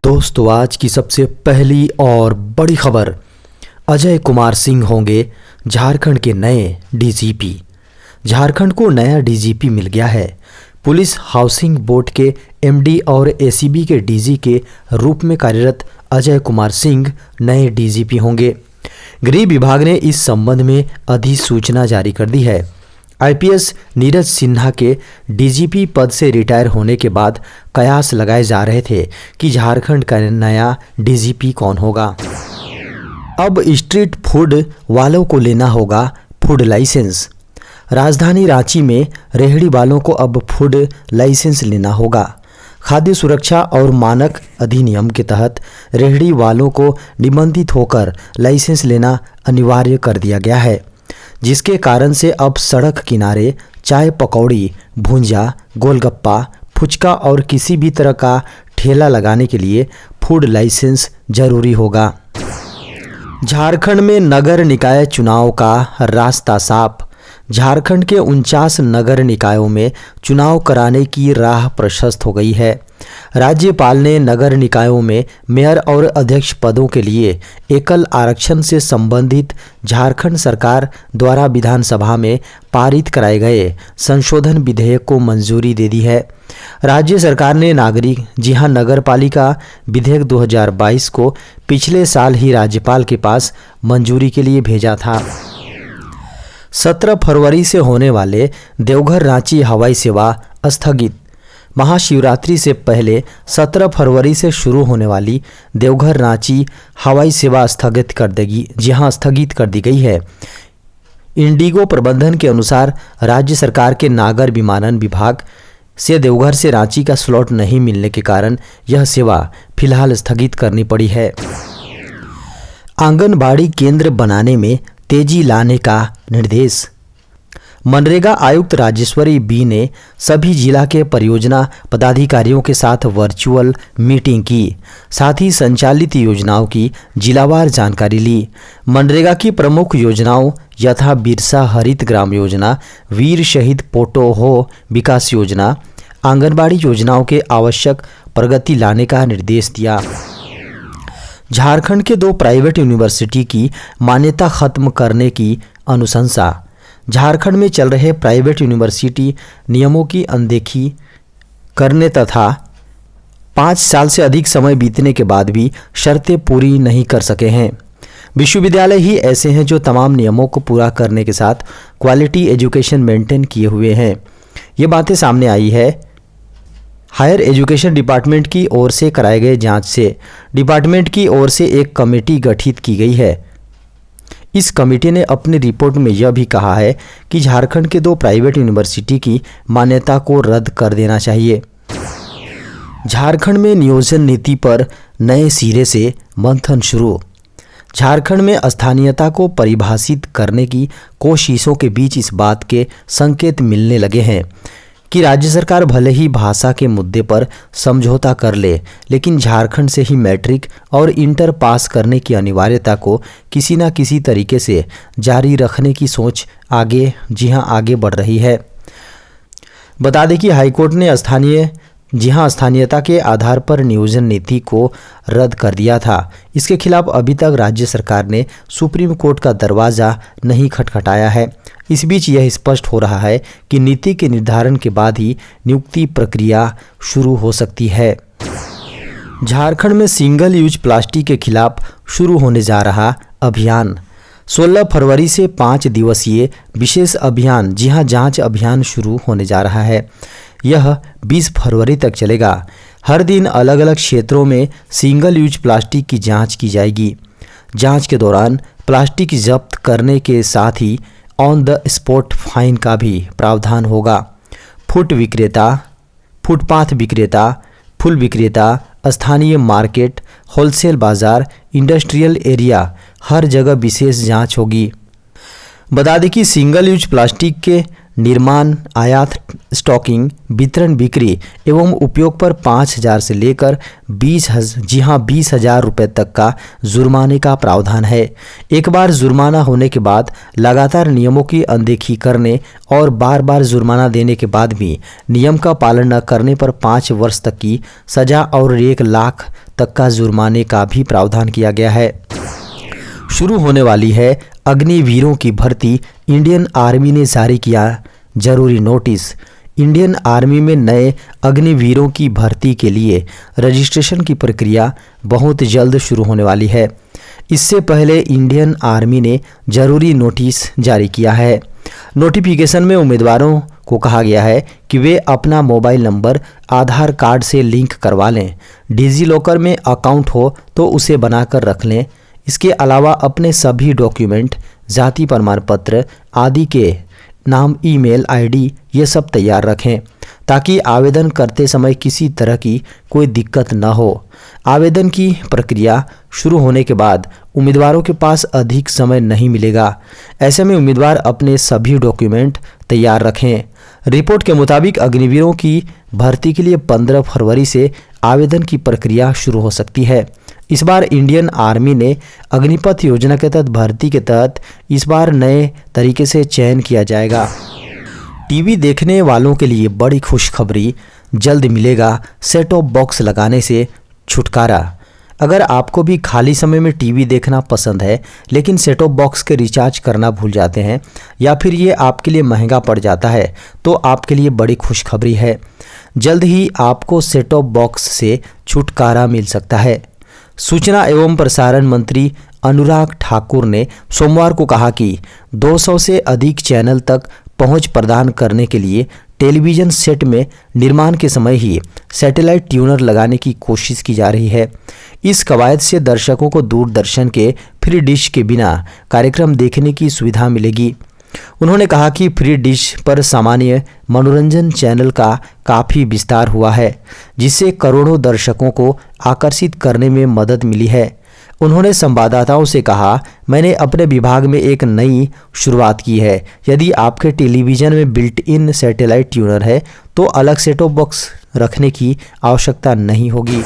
दोस्तों, आज की सबसे पहली और बड़ी खबर, अजय कुमार सिंह होंगे झारखंड के नए डीजीपी। झारखंड को नया डीजीपी मिल गया है। पुलिस हाउसिंग बोर्ड के एमडी और एसीबी के डीजी के रूप में कार्यरत अजय कुमार सिंह नए डीजीपी होंगे। गृह विभाग ने इस संबंध में अधिसूचना जारी कर दी है। आईपीएस नीरज सिन्हा के डीजीपी पद से रिटायर होने के बाद कयास लगाए जा रहे थे कि झारखंड का नया डीजीपी कौन होगा। अब स्ट्रीट फूड वालों को लेना होगा फूड लाइसेंस। राजधानी रांची में रेहड़ी वालों को अब फूड लाइसेंस लेना होगा। खाद्य सुरक्षा और मानक अधिनियम के तहत रेहड़ी वालों को निबंधित होकर लाइसेंस लेना अनिवार्य कर दिया गया है, जिसके कारण से अब सड़क किनारे चाय पकौड़ी, भुंजा, गोलगप्पा, फुचका और किसी भी तरह का ठेला लगाने के लिए फूड लाइसेंस जरूरी होगा। झारखंड में नगर निकाय चुनाव का रास्ता साफ। झारखंड के 49 नगर निकायों में चुनाव कराने की राह प्रशस्त हो गई है। राज्यपाल ने नगर निकायों में मेयर और अध्यक्ष पदों के लिए एकल आरक्षण से संबंधित झारखंड सरकार द्वारा विधानसभा में पारित कराए गए संशोधन विधेयक को मंजूरी दे दी है। राज्य सरकार ने नगर पालिका विधेयक 2022 को पिछले साल ही राज्यपाल के पास मंजूरी के लिए भेजा था। 17 फरवरी से होने वाले देवघर रांची हवाई सेवा स्थगित। महाशिवरात्रि से पहले 17 फरवरी से शुरू होने वाली देवघर रांची हवाई सेवा स्थगित कर दी गई है। इंडिगो प्रबंधन के अनुसार राज्य सरकार के नागर विमानन विभाग से देवघर से रांची का स्लॉट नहीं मिलने के कारण यह सेवा फिलहाल स्थगित करनी पड़ी है। आंगनबाड़ी केंद्र बनाने में तेजी लाने का निर्देश। मनरेगा आयुक्त राजेश्वरी बी ने सभी जिला के परियोजना पदाधिकारियों के साथ वर्चुअल मीटिंग की, साथ ही संचालित योजनाओं की जिलावार जानकारी ली। मनरेगा की प्रमुख योजनाओं यथा बिरसा हरित ग्राम योजना, वीर शहीद पोटोहो विकास योजना, आंगनबाड़ी योजनाओं के आवश्यक प्रगति लाने का निर्देश दिया। झारखंड के 2 प्राइवेट यूनिवर्सिटी की मान्यता खत्म करने की अनुशंसा। झारखंड में चल रहे प्राइवेट यूनिवर्सिटी नियमों की अनदेखी करने तथा 5 साल से अधिक समय बीतने के बाद भी शर्तें पूरी नहीं कर सके हैं। विश्वविद्यालय ही ऐसे हैं जो तमाम नियमों को पूरा करने के साथ क्वालिटी एजुकेशन मेंटेन किए हुए हैं। ये बातें सामने आई है हायर एजुकेशन डिपार्टमेंट की ओर से कराए गए जांच से। डिपार्टमेंट की ओर से एक कमेटी गठित की गई है। इस कमेटी ने अपनी रिपोर्ट में यह भी कहा है कि झारखंड के 2 प्राइवेट यूनिवर्सिटी की मान्यता को रद्द कर देना चाहिए। झारखंड में नियोजन नीति पर नए सिरे से मंथन शुरू। झारखंड में स्थानीयता को परिभाषित करने की कोशिशों के बीच इस बात के संकेत मिलने लगे हैं कि राज्य सरकार भले ही भाषा के मुद्दे पर समझौता कर ले, लेकिन झारखंड से ही मैट्रिक और इंटर पास करने की अनिवार्यता को किसी न किसी तरीके से जारी रखने की सोच आगे बढ़ रही है। बता दें कि हाईकोर्ट ने स्थानीयता के आधार पर नियोजन नीति को रद्द कर दिया था। इसके खिलाफ अभी तक राज्य सरकार ने सुप्रीम कोर्ट का दरवाज़ा नहीं खटखटाया है। इस बीच यह स्पष्ट हो रहा है कि नीति के निर्धारण के बाद ही नियुक्ति प्रक्रिया शुरू हो सकती है। झारखंड में सिंगल यूज प्लास्टिक के खिलाफ शुरू होने जा रहा अभियान। 16 फरवरी से 5 दिवसीय विशेष अभियान जांच अभियान शुरू होने जा रहा है। यह 20 फरवरी तक चलेगा। हर दिन अलग अलग क्षेत्रों में सिंगल यूज प्लास्टिक की जांच की जाएगी। जांच के दौरान प्लास्टिक जब्त करने के साथ ही ऑन द स्पॉट फाइन का भी प्रावधान होगा। फुटपाथ विक्रेता, फूल विक्रेता, स्थानीय मार्केट, होलसेल बाजार, इंडस्ट्रियल एरिया, हर जगह विशेष जांच होगी। बता दें कि सिंगल यूज प्लास्टिक के निर्माण, आयात, स्टॉकिंग, वितरण, बिक्री एवं उपयोग पर 5,000 से लेकर 20,000 रुपये तक का जुर्माने का प्रावधान है। एक बार जुर्माना होने के बाद लगातार नियमों की अनदेखी करने और बार बार जुर्माना देने के बाद भी नियम का पालन न करने पर 5 वर्ष तक की सजा और 1 लाख तक का जुर्माने का भी प्रावधान किया गया है। शुरू होने वाली है अग्निवीरों की भर्ती, इंडियन आर्मी ने जारी किया जरूरी नोटिस। इंडियन आर्मी में नए अग्निवीरों की भर्ती के लिए रजिस्ट्रेशन की प्रक्रिया बहुत जल्द शुरू होने वाली है। इससे पहले इंडियन आर्मी ने जरूरी नोटिस जारी किया है। नोटिफिकेशन में उम्मीदवारों को कहा गया है कि वे अपना मोबाइल नंबर आधार कार्ड से लिंक करवा लें। डिजी लॉकर में अकाउंट हो तो उसे बनाकर रख लें। इसके अलावा अपने सभी डॉक्यूमेंट, जाति प्रमाण पत्र आदि के नाम, ईमेल आईडी ये सब तैयार रखें ताकि आवेदन करते समय किसी तरह की कोई दिक्कत न हो। आवेदन की प्रक्रिया शुरू होने के बाद उम्मीदवारों के पास अधिक समय नहीं मिलेगा। ऐसे में उम्मीदवार अपने सभी डॉक्यूमेंट तैयार रखें। रिपोर्ट के मुताबिक अग्निवीरों की भर्ती के लिए 15 फरवरी से आवेदन की प्रक्रिया शुरू हो सकती है। इस बार इंडियन आर्मी ने अग्निपथ योजना के तहत भर्ती के तहत इस बार नए तरीके से चयन किया जाएगा। टीवी देखने वालों के लिए बड़ी खुशखबरी, जल्द मिलेगा सेट टॉप बॉक्स लगाने से छुटकारा। अगर आपको भी खाली समय में टीवी देखना पसंद है लेकिन सेट टॉप बॉक्स के रिचार्ज करना भूल जाते हैं या फिर ये आपके लिए महंगा पड़ जाता है तो आपके लिए बड़ी खुशखबरी है। जल्द ही आपको सेट टॉप बॉक्स से छुटकारा मिल सकता है। सूचना एवं प्रसारण मंत्री अनुराग ठाकुर ने सोमवार को कहा कि 200 से अधिक चैनल तक पहुंच प्रदान करने के लिए टेलीविज़न सेट में निर्माण के समय ही सैटेलाइट ट्यूनर लगाने की कोशिश की जा रही है। इस कवायद से दर्शकों को दूरदर्शन के फ्री डिश के बिना कार्यक्रम देखने की सुविधा मिलेगी। उन्होंने कहा कि फ्री डिश पर सामान्य मनोरंजन चैनल का काफ़ी विस्तार हुआ है, जिससे करोड़ों दर्शकों को आकर्षित करने में मदद मिली है। उन्होंने संवाददाताओं से कहा, मैंने अपने विभाग में एक नई शुरुआत की है। यदि आपके टेलीविज़न में बिल्ट इन सैटेलाइट ट्यूनर है तो अलग सेट टॉप बॉक्स रखने की आवश्यकता नहीं होगी।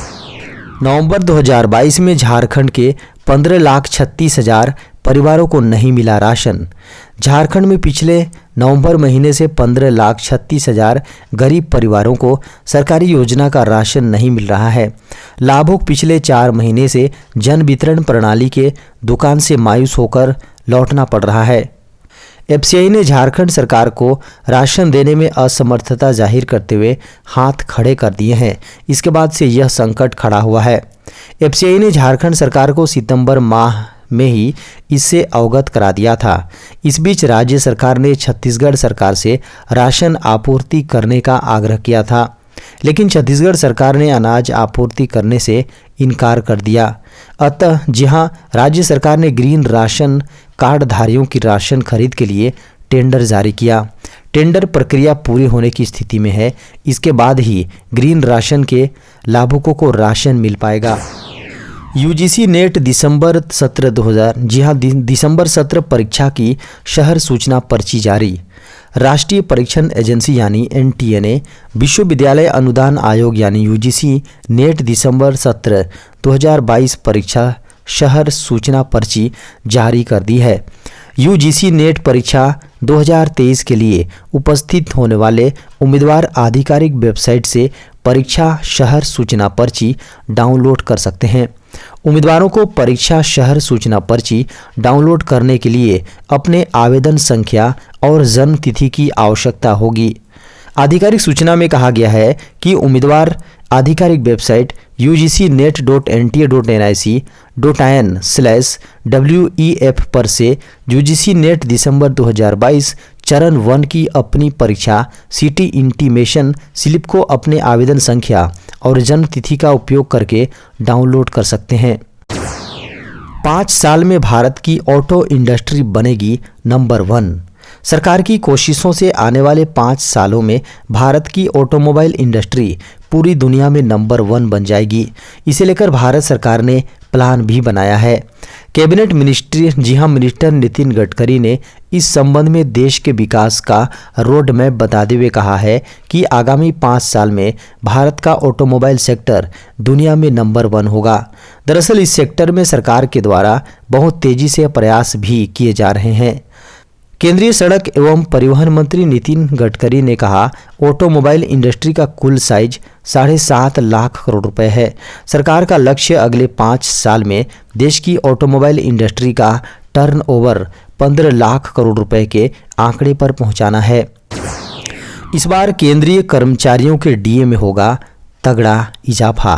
नवंबर 2022 में झारखंड के 15,36,000 परिवारों को नहीं मिला राशन। झारखंड में पिछले नवंबर महीने से 15,36,000 गरीब परिवारों को सरकारी योजना का राशन नहीं मिल रहा है। लाभुक पिछले 4 महीने से जन वितरण प्रणाली के दुकान से मायूस होकर लौटना पड़ रहा है। एफसीआई ने झारखंड सरकार को राशन देने में असमर्थता जाहिर करते हुए हाथ खड़े कर दिए हैं। इसके बाद से यह संकट खड़ा हुआ है। एफसीआई ने झारखंड सरकार को सितंबर माह में ही इससे अवगत करा दिया था। इस बीच राज्य सरकार ने छत्तीसगढ़ सरकार से राशन आपूर्ति करने का आग्रह किया था, लेकिन छत्तीसगढ़ सरकार ने अनाज आपूर्ति करने से इनकार कर दिया। अतः जहां राज्य सरकार ने ग्रीन राशन कार्डधारियों की राशन खरीद के लिए टेंडर जारी किया, टेंडर प्रक्रिया पूरी होने की स्थिति में है। इसके बाद ही ग्रीन राशन के लाभुकों को राशन मिल पाएगा। यूजीसी नेट दिसंबर सत्र 2000 दिसंबर सत्र परीक्षा की शहर सूचना पर्ची जारी। राष्ट्रीय परीक्षण एजेंसी यानी एनटीए ने विश्वविद्यालय अनुदान आयोग यानी यूजीसी नेट दिसंबर सत्र 2022 परीक्षा शहर सूचना पर्ची जारी कर दी है। यूजीसी नेट परीक्षा 2023 के लिए उपस्थित होने वाले उम्मीदवार आधिकारिक वेबसाइट से परीक्षा शहर सूचना पर्ची डाउनलोड कर सकते हैं। उम्मीदवारों को परीक्षा शहर सूचना पर्ची डाउनलोड करने के लिए अपने आवेदन संख्या और जन्म तिथि की आवश्यकता होगी। आधिकारिक सूचना में कहा गया है कि उम्मीदवार आधिकारिक वेबसाइट ugcnet.ntn.nic.in/wef पर से यूजीसी नेट दिसंबर 2022 चरण 1 की अपनी परीक्षा सिटी इंटीमेशन स्लिप को अपने आवेदन संख्या और जन्म तिथि का उपयोग करके डाउनलोड कर सकते हैं। 5 साल में भारत की ऑटो इंडस्ट्री बनेगी नंबर 1। सरकार की कोशिशों से आने वाले 5 सालों में भारत की ऑटोमोबाइल इंडस्ट्री पूरी दुनिया में नंबर 1 बन जाएगी। इसे लेकर भारत सरकार ने प्लान भी बनाया है। कैबिनेट मिनिस्टर नितिन गडकरी ने इस संबंध में देश के विकास का रोड मैप बताते हुए कहा है कि आगामी 5 साल में भारत का ऑटोमोबाइल सेक्टर दुनिया में नंबर 1 होगा। दरअसल इस सेक्टर में सरकार के द्वारा बहुत तेजी से प्रयास भी किए जा रहे हैं। केंद्रीय सड़क एवं परिवहन मंत्री नितिन गडकरी ने कहा, ऑटोमोबाइल इंडस्ट्री का कुल साइज 7.5 लाख करोड़ रुपए है। सरकार का लक्ष्य अगले 5 साल में देश की ऑटोमोबाइल इंडस्ट्री का टर्नओवर 15 लाख करोड़ रुपए के आंकड़े पर पहुंचाना है। इस बार केंद्रीय कर्मचारियों के डीए में होगा तगड़ा इजाफा।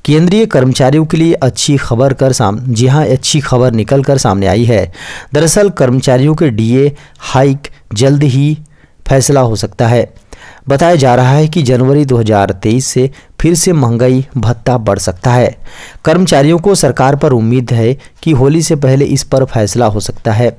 केंद्रीय कर्मचारियों के लिए अच्छी खबर अच्छी खबर निकल कर सामने आई है। दरअसल कर्मचारियों के डीए हाइक जल्द ही फैसला हो सकता है। बताया जा रहा है कि जनवरी 2023 से फिर से महंगाई भत्ता बढ़ सकता है। कर्मचारियों को सरकार पर उम्मीद है कि होली से पहले इस पर फैसला हो सकता है।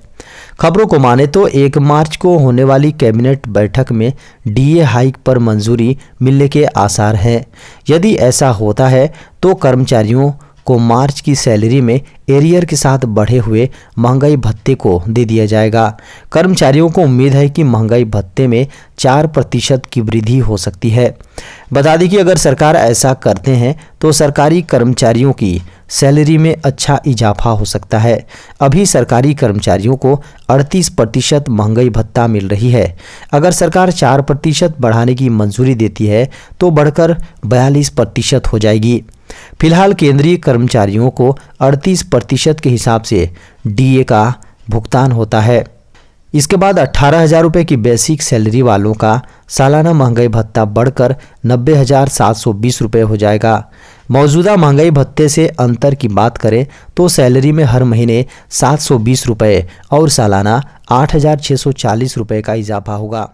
खबरों को माने तो 1 मार्च को होने वाली कैबिनेट बैठक में डीए हाइक पर मंजूरी मिलने के आसार हैं। यदि ऐसा होता है तो कर्मचारियों को मार्च की सैलरी में एरियर के साथ बढ़े हुए महंगाई भत्ते को दे दिया जाएगा। कर्मचारियों को उम्मीद है कि महंगाई भत्ते में 4% की वृद्धि हो सकती है। बता दें कि अगर सरकार ऐसा करते हैं तो सरकारी कर्मचारियों की सैलरी में अच्छा इजाफा हो सकता है। अभी सरकारी कर्मचारियों को 38% महंगाई भत्ता मिल रही है। अगर सरकार 4% बढ़ाने की मंजूरी देती है तो बढ़कर 42% हो जाएगी। फिलहाल केंद्रीय कर्मचारियों को 38% के हिसाब से डीए का भुगतान होता है। इसके बाद 18,000 रुपये की बेसिक सैलरी वालों का सालाना महंगाई भत्ता बढ़कर 90,720 रुपये हो जाएगा। मौजूदा महंगाई भत्ते से अंतर की बात करें तो सैलरी में हर महीने 720 रुपये और सालाना 8,640 रुपये का इजाफा होगा।